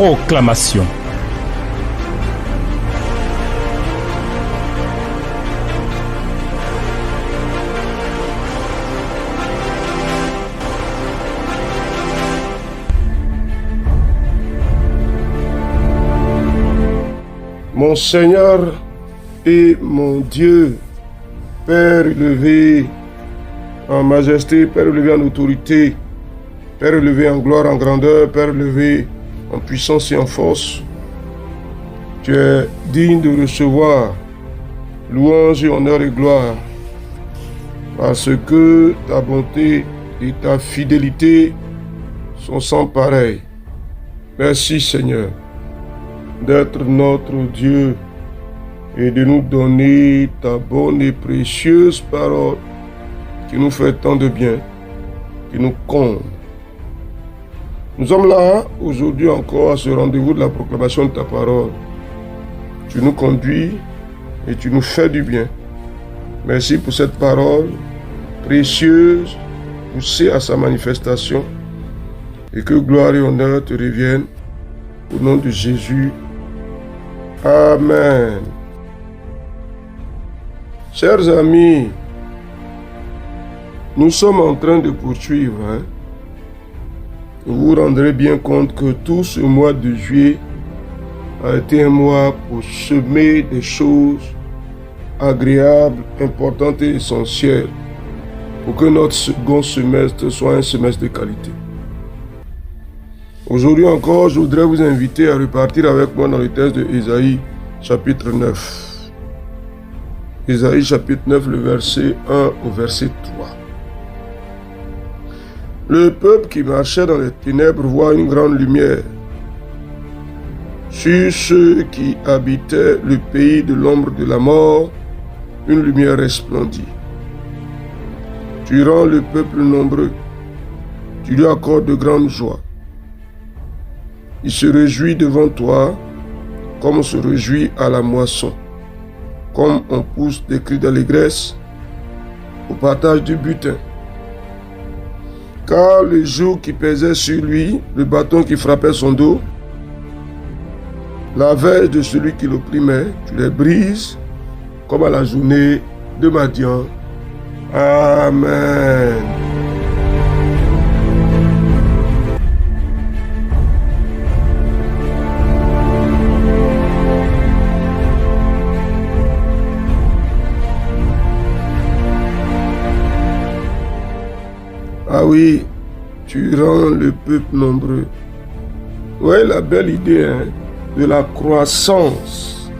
Proclamation. Mon Seigneur et mon Dieu, Père élevé en majesté, Père élevé en autorité, Père élevé en gloire, en grandeur, Père élevé en puissance et en force, tu es digne de recevoir louange et honneur et gloire, parce que ta bonté et ta fidélité sont sans pareil. Merci Seigneur d'être notre Dieu et de nous donner ta bonne et précieuse parole qui nous fait tant de bien, qui nous comble. Nous sommes là aujourd'hui encore à ce rendez-vous de la proclamation de ta parole. Tu nous conduis et tu nous fais du bien. Merci pour cette parole précieuse, poussée à sa manifestation, et que gloire et honneur te reviennent au nom de Jésus. Amen. Chers amis, nous sommes en train de poursuivre. Vous vous rendrez bien compte que tout ce mois de juillet a été un mois pour semer des choses agréables, importantes et essentielles pour que notre second semestre soit un semestre de qualité. Aujourd'hui encore, je voudrais vous inviter à repartir avec moi dans le texte de Ésaïe, chapitre 9. Ésaïe, chapitre 9, le verset 1 au verset 3. Le peuple qui marchait dans les ténèbres voit une grande lumière. Sur ceux qui habitaient le pays de l'ombre de la mort, une lumière resplendit. Tu rends le peuple nombreux, tu lui accordes de grandes joies. Il se réjouit devant toi, comme on se réjouit à la moisson, comme on pousse des cris d'allégresse au partage du butin. Car le joug qui pesait sur lui, le bâton qui frappait son dos, la verge de celui qui l'opprimait, tu les brises, comme à la journée de Madian. Amen. Ah oui, tu rends le peuple nombreux. Ouais, la belle idée de la croissance.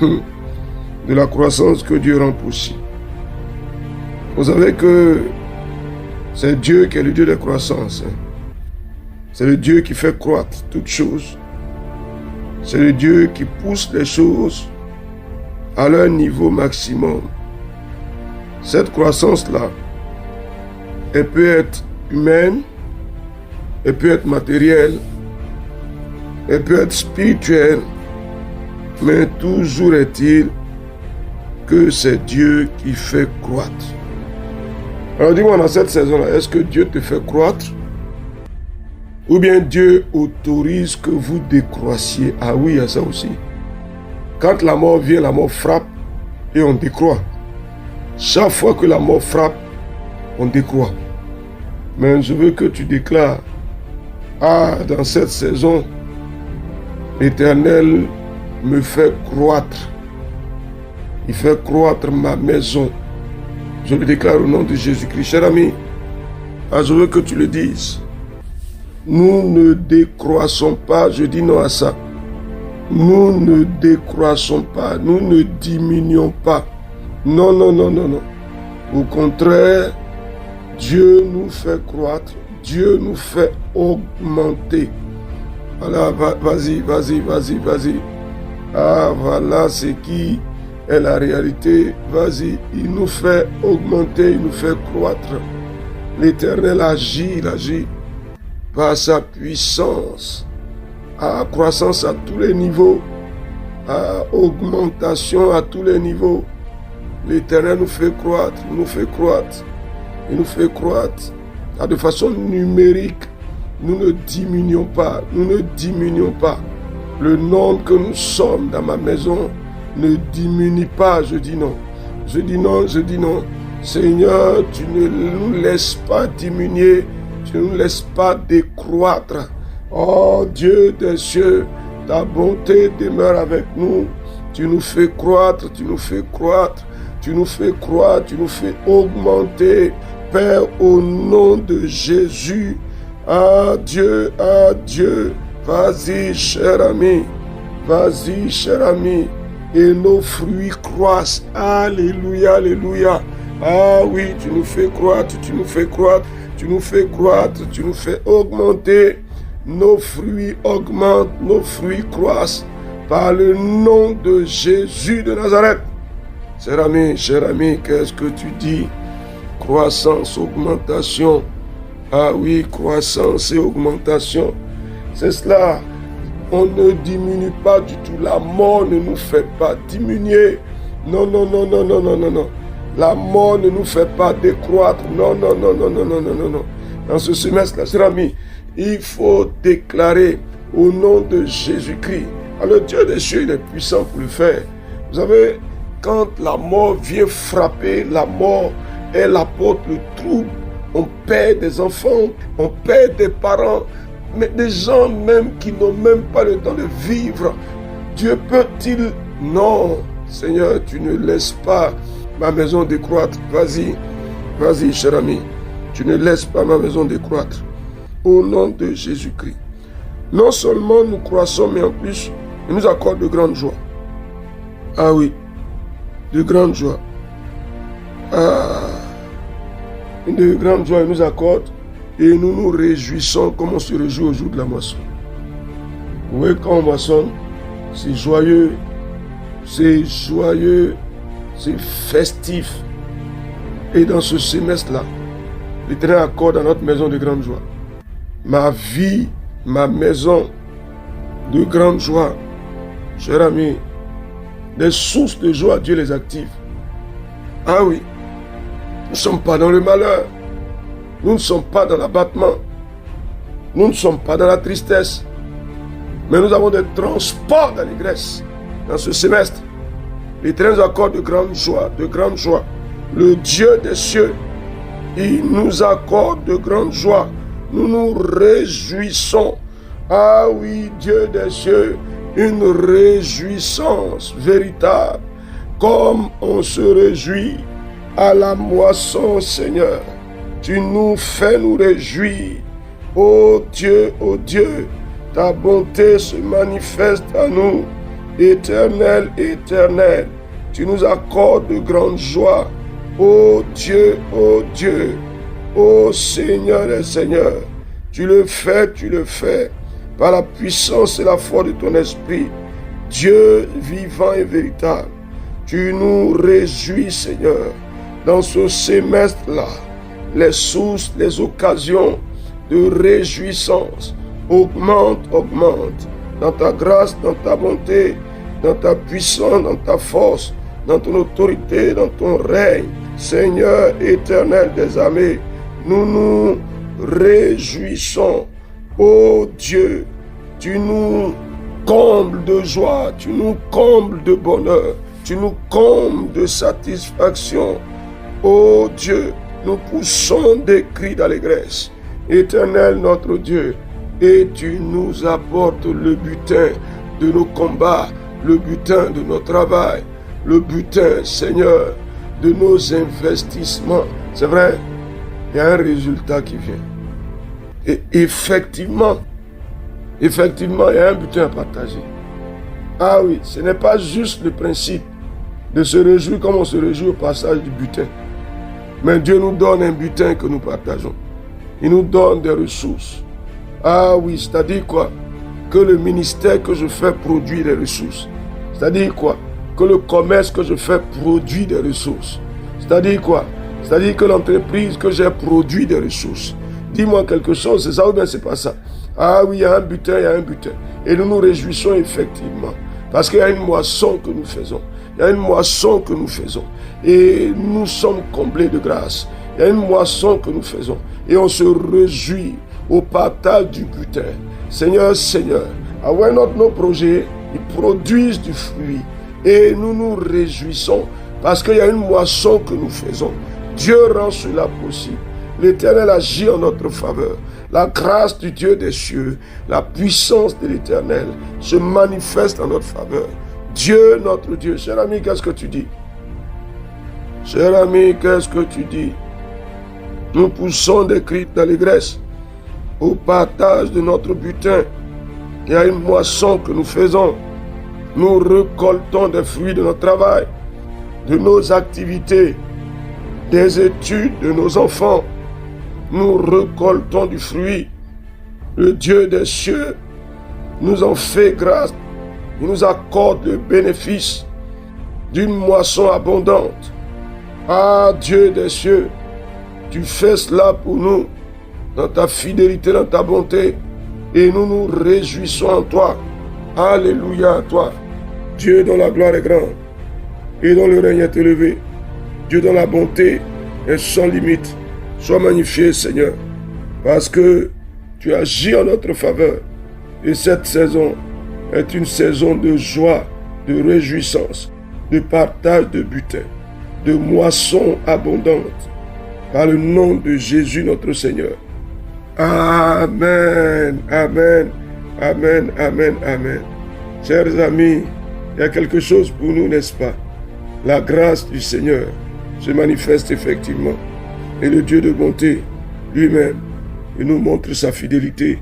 De la croissance que Dieu rend possible. Vous savez que c'est Dieu qui est le Dieu de croissance. C'est le Dieu qui fait croître toutes choses. C'est le Dieu qui pousse les choses à leur niveau maximum. Cette croissance-là, elle peut être humaine, elle peut être matérielle, elle peut être spirituelle, mais toujours est-il que c'est Dieu qui fait croître. Alors dis-moi, dans cette saison-là, est-ce que Dieu te fait croître? Ou bien Dieu autorise que vous décroissiez? Ah oui, il y a ça aussi. Quand la mort vient, la mort frappe et on décroît. Chaque fois que la mort frappe, on décroît. Mais je veux que tu déclares, dans cette saison, l'Éternel me fait croître. Il fait croître ma maison. Je le déclare au nom de Jésus-Christ. Cher ami, je veux que tu le dises. Nous ne décroissons pas, je dis non à ça. Nous ne décroissons pas, nous ne diminuons pas. Non, non, non, non, non. Au contraire, Dieu nous fait croître, Dieu nous fait augmenter. Voilà, vas-y. Voilà ce qui est la réalité. Vas-y, il nous fait augmenter, il nous fait croître. L'Éternel agit, il agit par sa puissance, à croissance à tous les niveaux, à augmentation à tous les niveaux. L'Éternel nous fait croître, il nous fait croître de façon numérique, nous ne diminuons pas, nous ne diminuons pas. Le nombre que nous sommes dans ma maison ne diminue pas, je dis non. Je dis non, je dis non. Seigneur, tu ne nous laisses pas diminuer, tu ne nous laisses pas décroître. Oh Dieu des cieux, ta bonté demeure avec nous. Tu nous fais croître, tu nous fais croître, tu nous fais croître, tu nous fais augmenter. Père, au nom de Jésus, adieu, adieu. Vas-y, cher ami, vas-y, cher ami. Et nos fruits croissent. Alléluia, alléluia. Ah oui, tu nous fais croître, tu nous fais croître, tu nous fais croître, tu nous fais augmenter. Nos fruits augmentent, nos fruits croissent. Par le nom de Jésus de Nazareth. Cher ami, qu'est-ce que tu dis? Croissance, augmentation. Ah oui, croissance et augmentation. C'est cela. On ne diminue pas du tout. La mort ne nous fait pas diminuer. Non, non, non, non, non, non, non, non. La mort ne nous fait pas décroître. Non, non, non, non, non, non, non, non, non. Dans ce semestre-là, cher ami, il faut déclarer au nom de Jésus-Christ. Alors Dieu des cieux, il est puissant pour le faire. Vous savez, quand la mort vient frapper, la mort, elle apporte le trouble. On perd des enfants, on perd des parents, mais des gens même qui n'ont même pas le temps de vivre. Dieu peut-il? Non, Seigneur, tu ne laisses pas ma maison décroître. Vas-y, vas-y, cher ami. Tu ne laisses pas ma maison décroître. Au nom de Jésus-Christ. Non seulement nous croissons, mais en plus, il nous accorde de grandes joies. Ah oui, de grandes joies. Ah, de grandes joies il nous accorde et nous nous réjouissons comme on se réjouit au jour de la moisson. Oui, quand on moissonne, c'est joyeux, c'est festif. Et dans ce semestre-là, l'Éternel accorde à notre maison de grandes joies. Ma vie, ma maison, de grande joie. Cher ami, des sources de joie, Dieu les active. Ah oui, nous ne sommes pas dans le malheur. Nous ne sommes pas dans l'abattement. Nous ne sommes pas dans la tristesse. Mais nous avons des transports d'allégresse dans ce semestre. L'Éternel nous accorde de grandes joies, de grandes joies. Le Dieu des cieux, il nous accorde de grandes joies. Nous nous réjouissons. Ah oui, Dieu des cieux, une réjouissance véritable, comme on se réjouit à la moisson, Seigneur. Tu nous fais nous réjouir. Oh Dieu, ta bonté se manifeste à nous. Éternel, éternel, tu nous accordes de grandes joies. Oh Dieu, oh Seigneur et Seigneur, tu le fais. Par la puissance et la force de ton esprit, Dieu vivant et véritable, tu nous réjouis, Seigneur, dans ce semestre-là. Les sources, les occasions de réjouissance augmentent, dans ta grâce, dans ta bonté, dans ta puissance, dans ta force, dans ton autorité, dans ton règne. Seigneur éternel des armées, nous nous réjouissons. Oh Dieu, tu nous combles de joie, tu nous combles de bonheur, tu nous combles de satisfaction. Oh Dieu, nous poussons des cris d'allégresse. Éternel notre Dieu, et tu nous apportes le butin de nos combats, le butin de nos travail, le butin, Seigneur, de nos investissements. C'est vrai, il y a un résultat qui vient. Et effectivement, il y a un butin à partager. Ah oui, ce n'est pas juste le principe de se réjouir comme on se réjouit au passage du butin. Mais Dieu nous donne un butin que nous partageons. Il nous donne des ressources. Ah oui, c'est-à-dire quoi? Que le ministère que je fais produit des ressources. C'est-à-dire quoi? Que le commerce que je fais produit des ressources. C'est-à-dire quoi? C'est-à-dire que l'entreprise que j'ai produit des ressources. Dis-moi quelque chose, c'est ça ou bien c'est pas ça? Ah oui, il y a un butin. Et nous nous réjouissons effectivement. Parce qu'il y a une moisson que nous faisons. Et nous sommes comblés de grâce. Il y a une moisson que nous faisons. Et on se réjouit. au partage du butin. Seigneur, avant nos projets, ils produisent du fruit. Et nous nous réjouissons parce qu'il y a une moisson que nous faisons. Dieu rend cela possible. L'Éternel agit en notre faveur. La grâce du Dieu des cieux, la puissance de l'Éternel se manifeste en notre faveur. Dieu, notre Dieu. Cher ami, qu'est-ce que tu dis? Cher ami, qu'est-ce que tu dis? Nous poussons des cris d'allégresse au partage de notre butin. Il y a une moisson que nous faisons. Nous récoltons des fruits de notre travail, de nos activités, des études de nos enfants. Nous récoltons du fruit. Le Dieu des cieux nous en fait grâce. Il nous accorde le bénéfice d'une moisson abondante. Ah, Dieu des cieux, tu fais cela pour nous, dans ta fidélité, dans ta bonté, et nous nous réjouissons en toi. Alléluia à toi. Dieu dont la gloire est grande, et dont le règne est élevé. Dieu dont la bonté est sans limite. Sois magnifié, Seigneur, parce que tu agis en notre faveur. Et cette saison est une saison de joie, de réjouissance, de partage de butin, de moisson abondante. Par le nom de Jésus notre Seigneur. Amen, amen, amen, amen, amen. Chers amis, il y a quelque chose pour nous, n'est-ce pas? La grâce du Seigneur se manifeste effectivement. Et le Dieu de bonté lui-même, il nous montre sa fidélité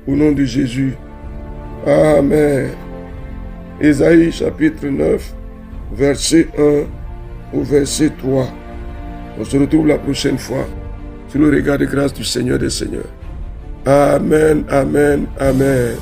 au nom de Jésus. Amen. Ésaïe chapitre 9, verset 1 au verset 3. On se retrouve la prochaine fois sous le regard de grâce du Seigneur des Seigneurs. Amen, amen, amen.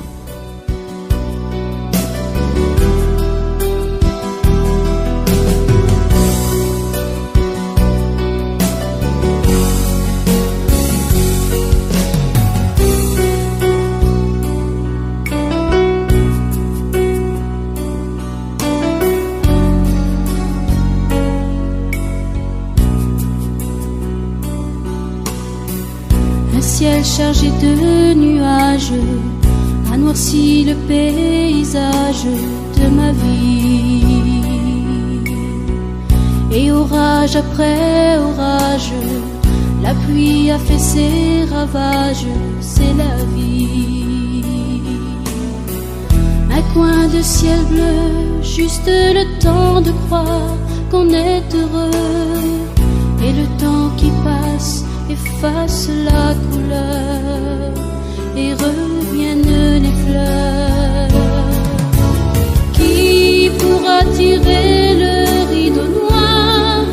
Un ciel chargé de nuages a noirci le paysage de ma vie. Et orage après orage, la pluie a fait ses ravages, c'est la vie. Un coin de ciel bleu, juste le temps de croire qu'on est heureux. Et le temps qui passe efface la couleur et reviennent les fleurs. Qui pourra tirer le rideau noir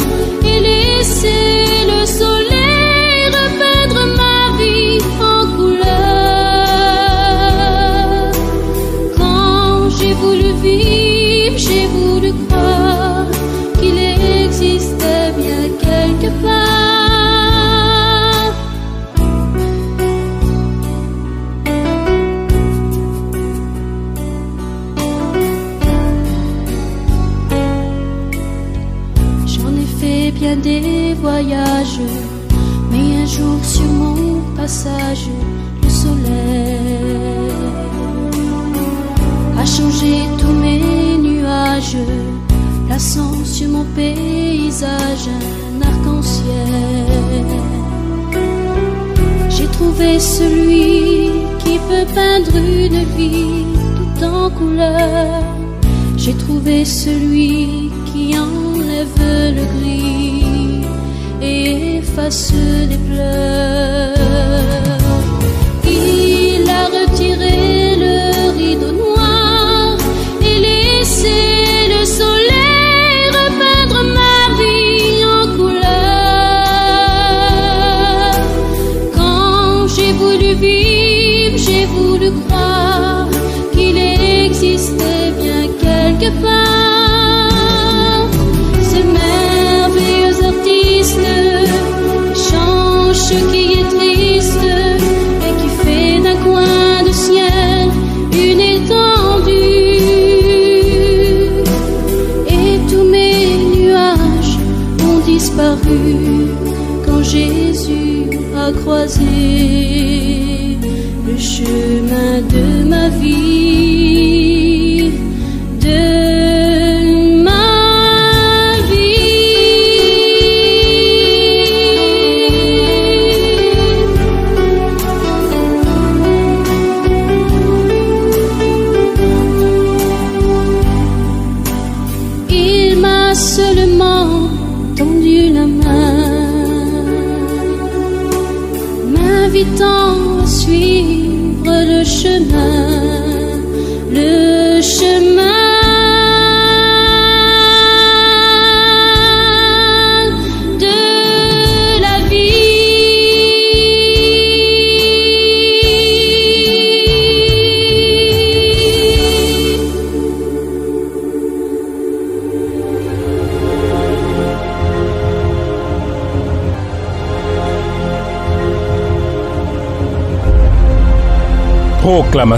et laisser le soleil repeindre ma vie en couleur? Quand j'ai voulu vivre, j'ai voulu croire qu'il existait bien quelque part. Bien des voyages, mais un jour sur mon passage, le soleil a changé tous mes nuages, plaçant sur mon paysage un arc-en-ciel. J'ai trouvé celui qui peut peindre une vie tout en couleur. J'ai trouvé celui qui enlève le gris et efface les pleurs. Il a retiré le rideau noir et laissé le soleil repeindre ma vie en couleur. Quand j'ai voulu vivre, j'ai voulu croire qu'il existait bien quelque part. Ce merveilleux artiste change ce qui est triste et qui fait d'un coin de ciel une étendue. Et tous mes nuages ont disparu quand Jésus a croisé chemin de ma vie, de ma vie. Il m'a seulement tendu la main, m'invitant à suivre le chemin de la Proclamation.